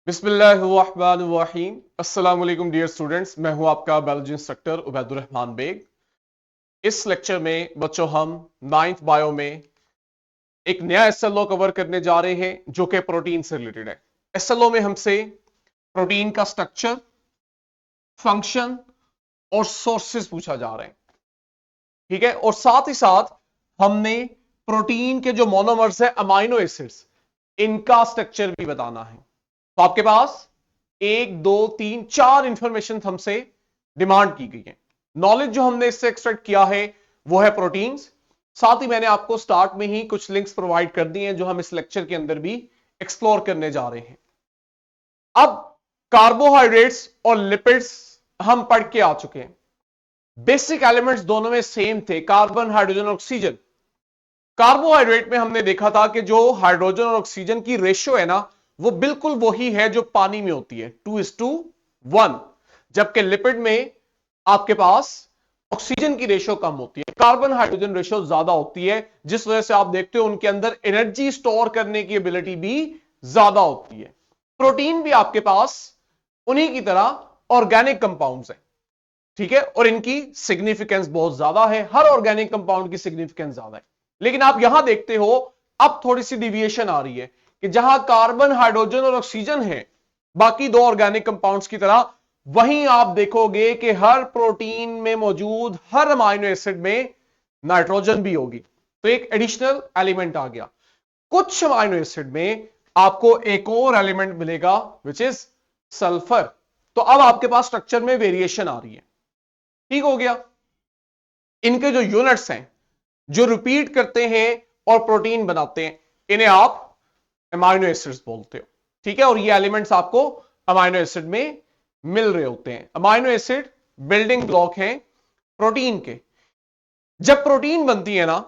बिस्मिल्लाहिर्रहमानिर्रहीम। अस्सलाम वालेकुम डियर स्टूडेंट्स, मैं हूं आपका बायोलॉजी इंस्ट्रक्टर उबैदुर रहमान बेग। इस लेक्चर में बच्चों हम नाइन्थ बायो में एक नया एसएलओ कवर करने जा रहे हैं जो कि प्रोटीन से रिलेटेड है। एसएलओ में हमसे प्रोटीन का स्ट्रक्चर, फंक्शन और सोर्सेज पूछा जा रहे हैं, ठीक है। और साथ ही साथ हमने प्रोटीन के जो मोनोमर्स है, अमाइनो एसिड्स, इनका स्ट्रक्चर भी बताना है। तो आपके पास 1 2 3 4 इंफॉर्मेशन हमसे डिमांड की गई है। नॉलेज जो हमने इससे एक्सट्रैक्ट किया है वो है प्रोटीन्स। साथ ही मैंने आपको स्टार्ट में ही कुछ लिंक्स प्रोवाइड कर दिए हैं जो हम इस लेक्चर के अंदर भी एक्सप्लोर करने जा रहे हैं। अब कार्बोहाइड्रेट्स और लिपिड्स हम पढ़ के आ चुके हैं। बेसिक एलिमेंट्स दोनों में सेम थे, कार्बन, हाइड्रोजन, ऑक्सीजन। कार्बोहाइड्रेट में हमने देखा था कि जो हाइड्रोजन और ऑक्सीजन की रेशियो है ना, वो बिल्कुल वही है जो पानी में होती है, 2:1। जबकि लिपिड में आपके पास ऑक्सीजन की रेशियो कम होती है, कार्बन हाइड्रोजन रेशियो ज्यादा होती है, जिस वजह से आप देखते हो उनके अंदर एनर्जी स्टोर करने की एबिलिटी भी ज्यादा होती है। प्रोटीन भी आपके पास उन्हीं की तरह ऑर्गेनिक कंपाउंड्स है, ठीक है, और इनकी सिग्निफिकेंस बहुत ज्यादा है। हर ऑर्गेनिक कंपाउंड की सिग्निफिकेंस ज्यादा है। लेकिन आप यहां देखते हो अब थोड़ी सी डिविएशन आ रही है कि जहां कार्बन, हाइड्रोजन और ऑक्सीजन है बाकी दो ऑर्गेनिक कंपाउंड्स की तरह, वहीं आप देखोगे कि हर प्रोटीन में मौजूद हर अमाइनो एसिड में नाइट्रोजन भी होगी। तो एक एडिशनल एलिमेंट आ गया। कुछ अमाइनो एसिड में आपको एक और एलिमेंट मिलेगा विच इज सल्फर। तो अब आपके पास स्ट्रक्चर में वेरिएशन आ रही है, ठीक हो गया। इनके जो यूनिट्स हैं जो रिपीट करते हैं और प्रोटीन बनाते हैं, इन्हें आप अमाइनो एसिड्स बोलते हो, ठीक है। और ये एलिमेंट्स आपको अमाइनो एसिड में मिल रहे होते हैं। अमाइनो एसिड बिल्डिंग ब्लॉक हैं प्रोटीन के। जब प्रोटीन बनती है ना,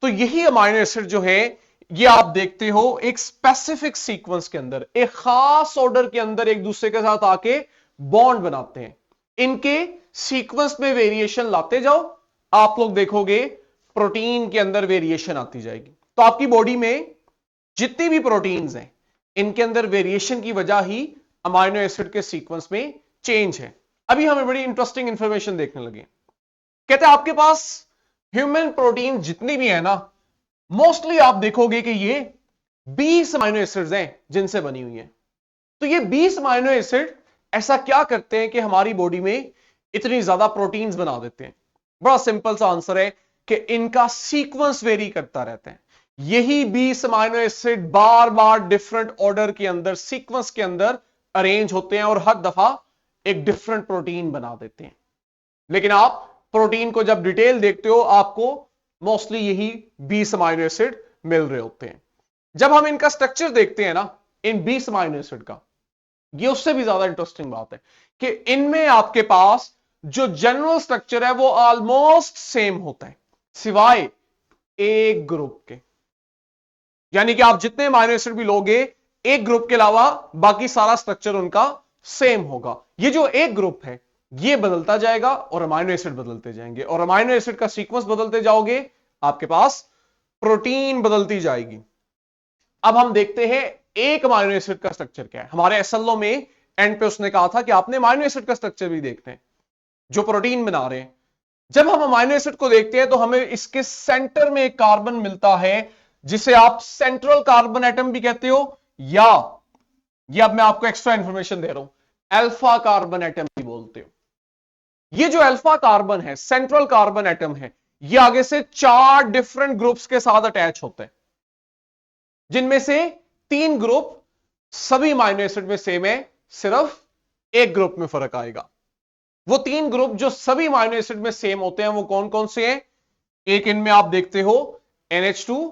तो यही अमाइनो एसिड जो है, ये आप देखते हो एक स्पेसिफिक सीक्वेंस के अंदर, एक खास ऑर्डर के अंदर एक दूसरे के साथ आके बॉन्ड बनाते हैं। इनके सीक्वेंस में वेरिएशन लाते जाओ, आप लोग देखोगे प्रोटीन के अंदर वेरिएशन आती जाएगी। तो आपकी बॉडी में जितनी भी प्रोटीन्स हैं, इनके अंदर वेरिएशन की वजह ही अमाइनो एसिड के सीक्वेंस में चेंज है। अभी हमें बड़ी इंटरेस्टिंग इंफॉर्मेशन देखने लगे। कहते हैं आपके पास ह्यूमन प्रोटीन जितनी भी है ना, मोस्टली आप देखोगे कि ये 20 अमाइनो एसिड्स हैं जिनसे बनी हुई है। तो ये 20 अमाइनो एसिड ऐसा क्या करते हैं कि हमारी बॉडी में इतनी ज्यादा प्रोटीन्स बना देते हैं? बड़ा सिंपल सा आंसर है कि इनका सीक्वेंस वेरी करता रहता है। यही 20 अमाइनो एसिड बार बार डिफरेंट ऑर्डर के अंदर, सीक्वेंस के अंदर अरेंज होते हैं और हर दफा एक डिफरेंट प्रोटीन बना देते हैं। लेकिन आप प्रोटीन को जब डिटेल देखते हो, आपको मोस्टली यही 20 अमाइनो एसिड मिल रहे होते हैं। जब हम इनका स्ट्रक्चर देखते हैं ना, इन 20 अमाइनो एसिड का, ये उससे भी ज्यादा इंटरेस्टिंग बात है कि इनमें आपके पास जो जनरल स्ट्रक्चर है वो ऑलमोस्ट सेम होता है, सिवाय एक ग्रुप के। यानी कि आप जितने अमाइनो एसिड भी लोगे, एक ग्रुप के अलावा बाकी सारा स्ट्रक्चर उनका सेम होगा। ये जो एक ग्रुप है ये बदलता जाएगा और अमाइनो एसिड बदलते जाएंगे, और अमाइनो एसिड का सीक्वेंस बदलते जाओगे, आपके पास प्रोटीन बदलती जाएगी। अब हम देखते हैं एक अमाइनो एसिड का स्ट्रक्चर क्या है। हमारे एसएलओ में एंड पे उसने कहा था कि आपने अमाइनो एसिड का स्ट्रक्चर भी देखते हैं जो प्रोटीन बना रहे हैं। जब हम अमाइनो एसिड को देखते हैं तो हमें इसके सेंटर में एक कार्बन मिलता है जिसे आप सेंट्रल कार्बन एटम भी कहते हो, या ये अब मैं आपको एक्स्ट्रा इंफॉर्मेशन दे रहा हूं, अल्फा कार्बन एटम भी बोलते हो। ये जो अल्फा कार्बन है, सेंट्रल कार्बन एटम है, ये आगे से 4 डिफरेंट ग्रुप्स के साथ अटैच होते हैं, जिनमें से 3 ग्रुप सभी अमाइनो एसिड में सेम है, सिर्फ एक ग्रुप में फर्क आएगा। वो 3 ग्रुप जो सभी अमाइनो एसिड में सेम होते हैं वो कौन कौन से हैं? एक इनमें आप देखते हो NH2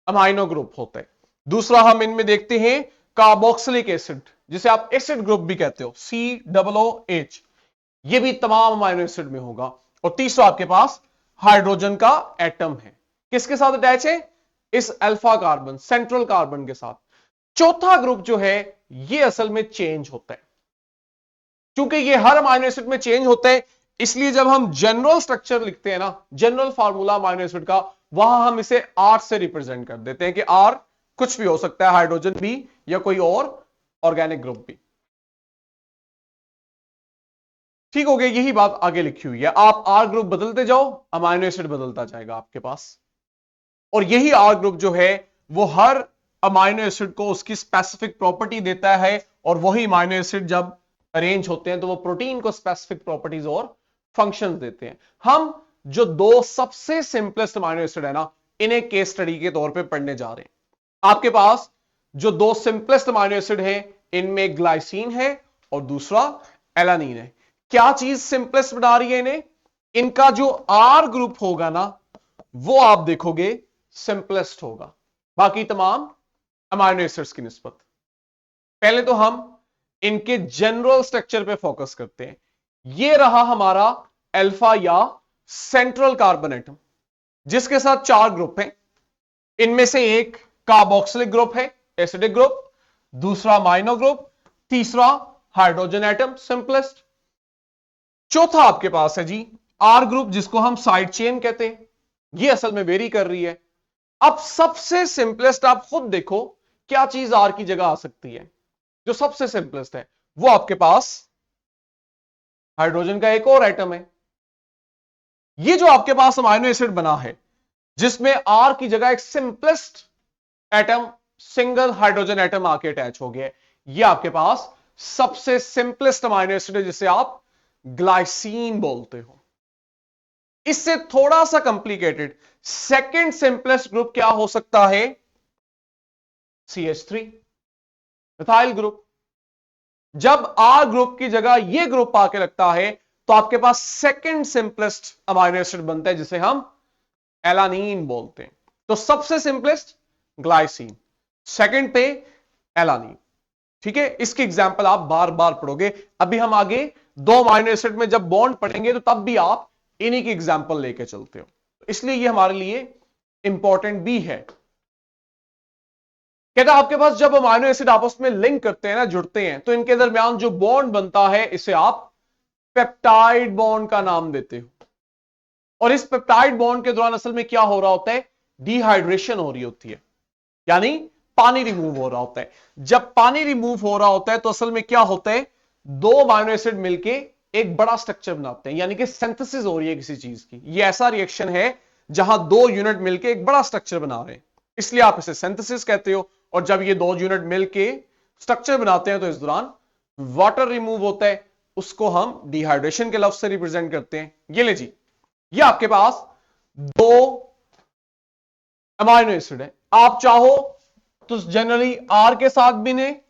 अमाइनो ग्रुप होता है। दूसरा हम इनमें देखते हैं कार्बोक्सिलिक एसिड, जिसे आप एसिड ग्रुप भी कहते हो, COOH, ये भी तमाम अमाइनो एसिड में होगा। और तीसरा आपके पास हाइड्रोजन का एटम है, किसके साथ अटैच है? इस अल्फा कार्बन, सेंट्रल कार्बन के साथ। चौथा ग्रुप जो है ये असल में चेंज होता है। क्योंकि ये हर अमाइनो एसिड में चेंज होता है, इसलिए जब हम जनरल स्ट्रक्चर लिखते हैं ना, जनरल फार्मूला अमाइनो एसिड का, वहां हम इसे R से रिप्रेजेंट कर देते हैं कि R कुछ भी हो सकता है, हाइड्रोजन भी या कोई और ऑर्गेनिक ग्रुप भी। ठीक हो गया, यही बात आगे लिखी हुई है। आप आर ग्रुप बदलते जाओ, अमाइनो एसिड बदलता जाएगा आपके पास। और यही आर ग्रुप जो है वो हर अमाइनो एसिड को उसकी स्पेसिफिक प्रॉपर्टी देता है, और वही अमाइनो एसिड जब अरेंज होते हैं तो वो प्रोटीन को स्पेसिफिक प्रॉपर्टीज और फंक्शंस देते हैं। हम जो दो सबसे सिंपलेस्ट अमाइनो एसिड है ना, इन्हें केस स्टडी के तौर पे पढ़ने जा रहे हैं। आपके पास जो दो सिंपलेस्ट अमाइनो एसिड हैं, इनमें ग्लाइसिन है और दूसरा एलानीन है। क्या चीज सिंपलेस्ट बना रही है इन्हें? इनका जो आर ग्रुप होगा ना, वो आप देखोगे सिंपलेस्ट होगा बाकी तमाम अमाइनो एसिड्स की निस्बत। पहले तो हम इनके जनरल स्ट्रक्चर पे फोकस करते हैं। ये रहा हमारा अल्फा या सेंट्रल कार्बन एटम, जिसके साथ चार ग्रुप हैं। इनमें से एक कार्बोक्सिलिक ग्रुप है, एसिडिक ग्रुप, दूसरा अमाइनो ग्रुप, तीसरा हाइड्रोजन एटम, सिंपलेस्ट। चौथा आपके पास है जी आर ग्रुप, जिसको हम साइड चेन कहते हैं। ये असल में वेरी कर रही है। अब सबसे सिंपलेस्ट आप खुद देखो क्या चीज आर की जगह आ सकती है। जो सबसे सिंपलेस्ट है वो आपके पास हाइड्रोजन का एक और एटम है। ये जो आपके पास अमाइनो एसिड बना है जिसमें आर की जगह एक simplest atom, single hydrogen atom आके अटैच हो गया, ये आपके पास सबसे सिंपलेस्ट अमाइनो एसिड है, जिसे आप ग्लाइसीन बोलते हो। इससे थोड़ा सा कॉम्प्लिकेटेड सेकंड सिंपलेस्ट ग्रुप क्या हो सकता है? CH3 methyl group. जब आर ग्रुप की जगह ये ग्रुप आके लगता है तो आपके पास सेकंड सिंपलेस्ट अमाइनो एसिड बनता है, जिसे हम एलानीन बोलते हैं। तो सबसे सिंपलेस्ट ग्लाइसीन, सेकंड पे एलानीन। ठीक है, इसकी एग्जांपल आप बार बार पढ़ोगे। अभी हम आगे दो अमाइनो एसिड में जब बॉन्ड पढ़ेंगे तो तब भी आप इन्हीं की एग्जांपल लेके चलते हो, इसलिए ये हमारे लिए इंपॉर्टेंट भी है। कहता आपके पास जब अमाइनो एसिड आपस में लिंक करते हैं ना, जुड़ते हैं, तो इनके दरमियान जो बॉन्ड बनता है इसे आप पेप्टाइड बॉन्ड का नाम देते हो। और इस पेप्टाइड बॉन्ड के दौरान असल में क्या हो रहा होता है? डिहाइड्रेशन हो रही होती है, यानी पानी रिमूव हो रहा होता है। जब पानी रिमूव हो रहा होता है तो असल में क्या होता है? दो अमाइनो एसिड मिलके एक बड़ा स्ट्रक्चर बनाते हैं, यानी कि सिंथेसिस हो रही है किसी चीज की। ये ऐसा रिएक्शन है जहां दो यूनिट मिलके एक बड़ा स्ट्रक्चर बना रहे हैं, इसलिए आप इसे सिंथेसिस कहते हो। और जब ये दो यूनिट मिलके स्ट्रक्चर बनाते हैं तो इस दौरान वाटर रिमूव होता है, उसको हम डिहाइड्रेशन के लफ्ज से रिप्रेजेंट करते हैं। ये ले जी, ये आपके पास दो अमाइनो एसिड है। आप चाहो तो जनरली आर के साथ भी इन्हें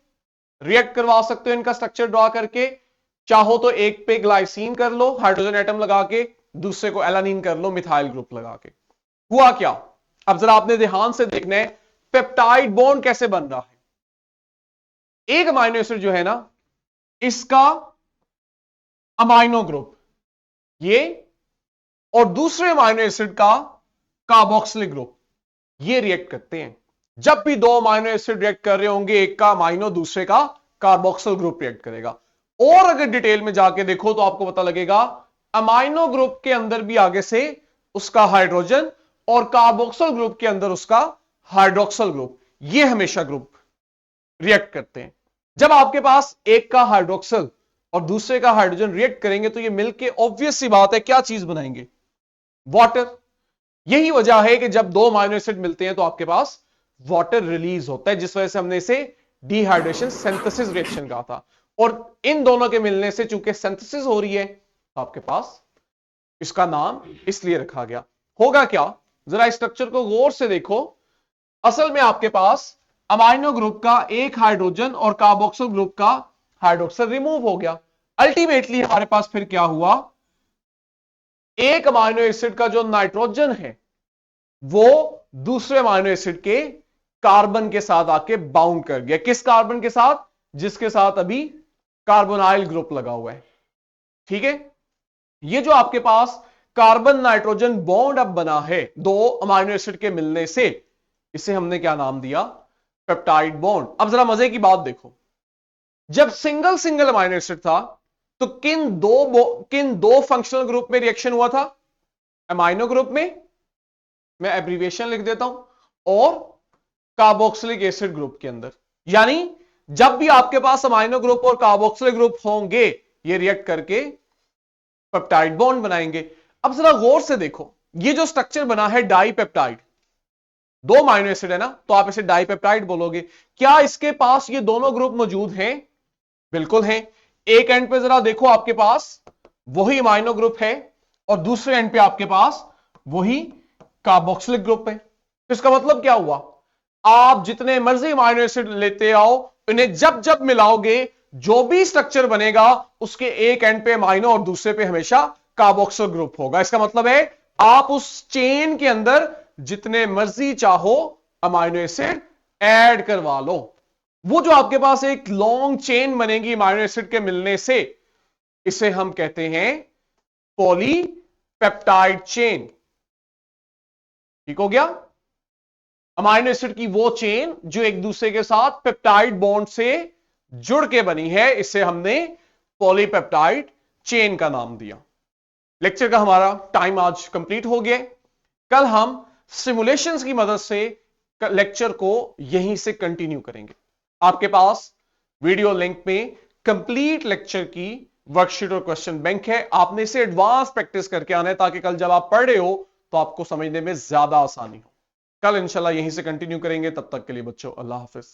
रिएक्ट करवा सकते हो, इनका स्ट्रक्चर ड्रॉ करके। चाहो तो एक पे ग्लाइसीन कर लो हाइड्रोजन एटम लगा के, दूसरे को एलानीन कर लो मिथाइल ग्रुप लगा के। हुआ क्या? अब जरा आपने ध्यान से देखना है पेप्टाइड बॉन्ड कैसे बन रहा है। एक अमाइनो एसिड जो है ना, इसका अमाइनो ग्रुप ये, और दूसरे अमाइनो एसिड का कार्बोक्सिलिक ग्रुप, ये रिएक्ट करते हैं। जब भी दो अमाइनो एसिड रिएक्ट कर रहे होंगे, एक का अमाइनो दूसरे का कार्बोक्सिल ग्रुप रिएक्ट करेगा। और अगर डिटेल में जाके देखो तो आपको पता लगेगा अमाइनो ग्रुप के अंदर भी आगे से उसका हाइड्रोजन, और कार्बोक्सिल ग्रुप के अंदर उसका हाइड्रोक्सिल ग्रुप, ये हमेशा ग्रुप रिएक्ट करते हैं। जब आपके पास एक का हाइड्रोक्सिल और दूसरे का हाइड्रोजन रिएक्ट करेंगे तो ये मिलके ऑब्वियस सी बात है क्या चीज बनाएंगे? वाटर। यही वजह है कि जब दो अमाइनो एसिड मिलते हैं तो आपके पास वाटर रिलीज होता है, जिस वजह से हमने इसे डिहाइड्रेशन सिंथेसिस रिएक्शन कहा था। और इन दोनों के मिलने से चूंकि सिंथेसिस हो रही है तो आपके पास इसका नाम इसलिए रखा गया। होगा क्या? जरा स्ट्रक्चर को गौर से देखो। असल में आपके पास अमाइनो ग्रुप का एक हाइड्रोजन और कार्बोक्सिल ग्रुप का हाइड्रोक्सिल रिमूव हो गया। अल्टीमेटली हमारे पास फिर क्या हुआ? एक अमाइनो एसिड का जो नाइट्रोजन है वो दूसरे अमाइनो एसिड के कार्बन के साथ आके बाउंड कर गया। किस कार्बन के साथ? जिसके साथ अभी कार्बोनाइल ग्रुप लगा हुआ है। ठीक है, ये जो आपके पास कार्बन नाइट्रोजन बॉन्ड अब बना है दो अमाइनो एसिड के मिलने से, इसे हमने क्या नाम दिया? Peptide bond. अब जरा मजे की बात देखो, जब सिंगल सिंगल अमाइनो एसिड था तो किन दो फंक्शनल ग्रुप में रिएक्शन हुआ था? अमाइनो ग्रुप में, मैं एब्रीविएशन लिख देता हूं, और कार्बोक्सिलिक एसिड ग्रुप के अंदर। यानी जब भी आपके पास अमाइनो ग्रुप और कार्बोक्सिलिक ग्रुप होंगे, ये रिएक्ट करके पेप्टाइड बॉन्ड बनाएंगे। अब जरा गौर से देखो, ये जो स्ट्रक्चर बना है डाइपेप्टाइड, दो अमीनो एसिड है ना, तो आप इसे डाइपेप्टाइड बोलोगे। क्या इसके पास ये दोनों ग्रुप मौजूद हैं? बिल्कुल हैं। एक एंड पे जरा देखो, आपके पास वही अमीनो ग्रुप है और दूसरे एंड पे आपके पास वही कार्बोक्सिलिक ग्रुप है। तो इसका मतलब क्या हुआ, आप जितने मर्जी अमीनो एसिड लेते आओ, इन्हें जब जब मिलाओगे जो भी स्ट्रक्चर बनेगा उसके एक एंड पे अमीनो और दूसरे पे हमेशा कार्बोक्सिल ग्रुप होगा। इसका मतलब है आप उस चेन के अंदर जितने मर्जी चाहो अमीनो एसिड ऐड करवा लो। वो जो आपके पास एक लॉन्ग चेन बनेगी अमीनो एसिड के मिलने से, इसे हम कहते हैं पॉलीपेप्टाइड चेन। ठीक हो गया? अमीनो एसिड की वो चेन जो एक दूसरे के साथ पेप्टाइड बॉन्ड से जुड़ के बनी है, इसे हमने पॉलीपेप्टाइड चेन का नाम दिया। लेक्चर का हमारा टाइम आज कंप्लीट हो गया। कल हम सिमुलेशंस की मदद से लेक्चर को यहीं से कंटिन्यू करेंगे। आपके पास वीडियो लिंक में कंप्लीट लेक्चर की वर्कशीट और क्वेश्चन बैंक है। आपने इसे एडवांस प्रैक्टिस करके आना है ताकि कल जब आप पढ़ रहे हो तो आपको समझने में ज्यादा आसानी हो। कल इंशाल्लाह यहीं से कंटिन्यू करेंगे। तब तक के लिए बच्चों, अल्लाह हाफिज।